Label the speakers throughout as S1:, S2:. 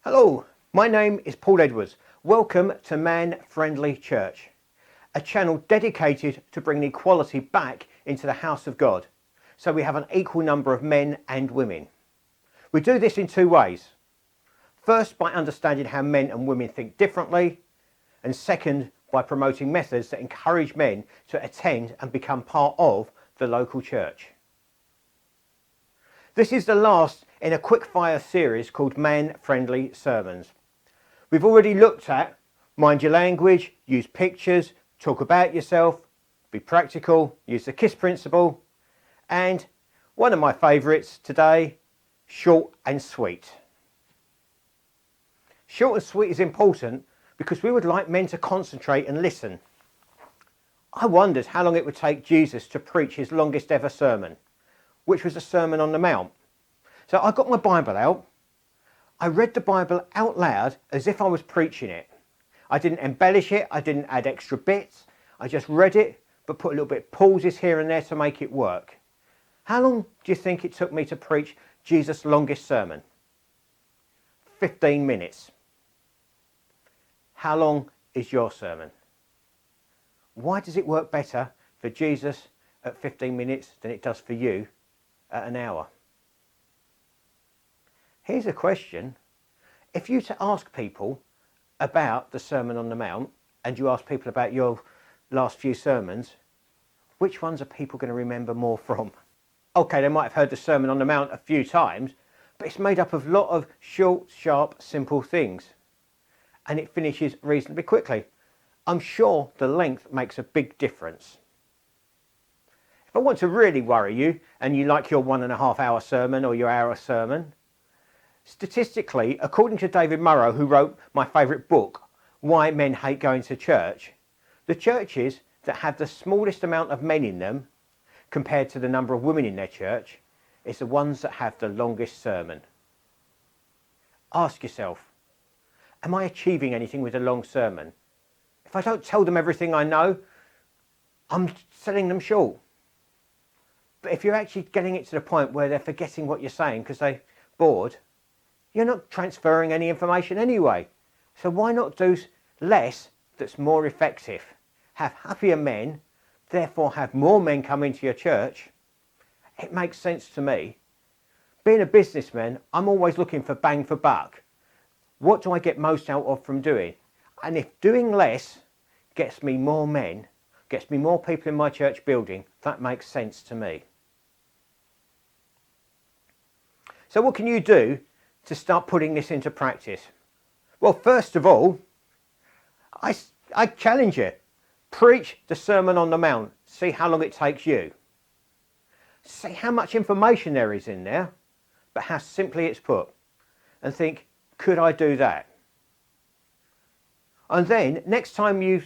S1: Hello, my name is Paul Edwards. Welcome to Man Friendly Church, a channel dedicated to bringing equality back into the house of God, so we have an equal number of men and women. We do this in two ways. First, by understanding how men and women think differently, and second, by promoting methods that encourage men to attend and become part of the local church. This is the last in a quick-fire series called Man-Friendly Sermons. We've already looked at mind your language, use pictures, talk about yourself, be practical, use the KISS principle, and one of my favourites today, short and sweet. Short and sweet is important because we would like men to concentrate and listen. I wondered how long it would take Jesus to preach his longest ever sermon, which was the Sermon on the Mount. So I got my Bible out. I read the Bible out loud as if I was preaching it. I didn't embellish it, I didn't add extra bits. I just read it, but put a little bit of pauses here and there to make it work. How long do you think it took me to preach Jesus' longest sermon? 15 minutes. How long is your sermon? Why does it work better for Jesus at 15 minutes than it does for you at an hour? Here's a question. If you to ask people about the Sermon on the Mount and you ask people about your last few sermons, which ones are people going to remember more from? Okay, they might have heard the Sermon on the Mount a few times, but it's made up of a lot of short, sharp, simple things. And it finishes reasonably quickly. I'm sure the length makes a big difference. If I want to really worry you and you like your 1.5 hour sermon or your hour sermon, statistically, according to David Murrow, who wrote my favourite book, Why Men Hate Going to Church, the churches that have the smallest amount of men in them compared to the number of women in their church is the ones that have the longest sermon. Ask yourself, am I achieving anything with a long sermon? If I don't tell them everything I know, I'm selling them short. But if you're actually getting it to the point where they're forgetting what you're saying because they're bored, you're not transferring any information anyway. So why not do less that's more effective? Have happier men, therefore have more men come into your church. It makes sense to me. Being a businessman, I'm always looking for bang for buck. What do I get most out of from doing? And if doing less gets me more men, gets me more people in my church building, that makes sense to me. So what can you do to start putting this into practice? Well, first of all, I challenge you. Preach the Sermon on the Mount. See how long it takes you. See how much information there is in there, but how simply it's put. And think, could I do that? And then, next time you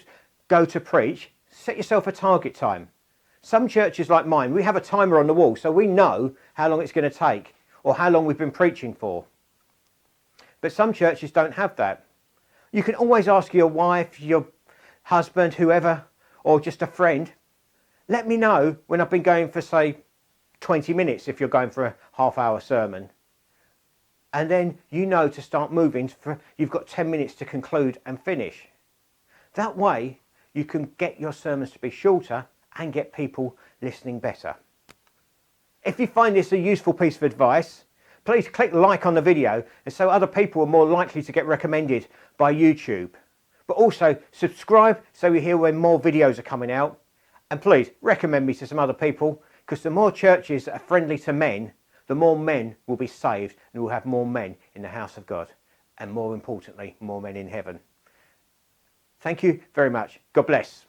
S1: go to preach, set yourself a target time. Some churches like mine, we have a timer on the wall, so we know how long it's going to take, or how long we've been preaching for. But some churches don't have that. You can always ask your wife, your husband, whoever, or just a friend, let me know when I've been going for, say, 20 minutes if you're going for a half-hour sermon. And then you know to start moving, you've got 10 minutes to conclude and finish. That way you can get your sermons to be shorter and get people listening better. If you find this a useful piece of advice, please click like on the video and so other people are more likely to get recommended by YouTube. But also subscribe so you hear when more videos are coming out. And please recommend me to some other people, because the more churches that are friendly to men, the more men will be saved and we'll have more men in the house of God. And more importantly, more men in heaven. Thank you very much. God bless.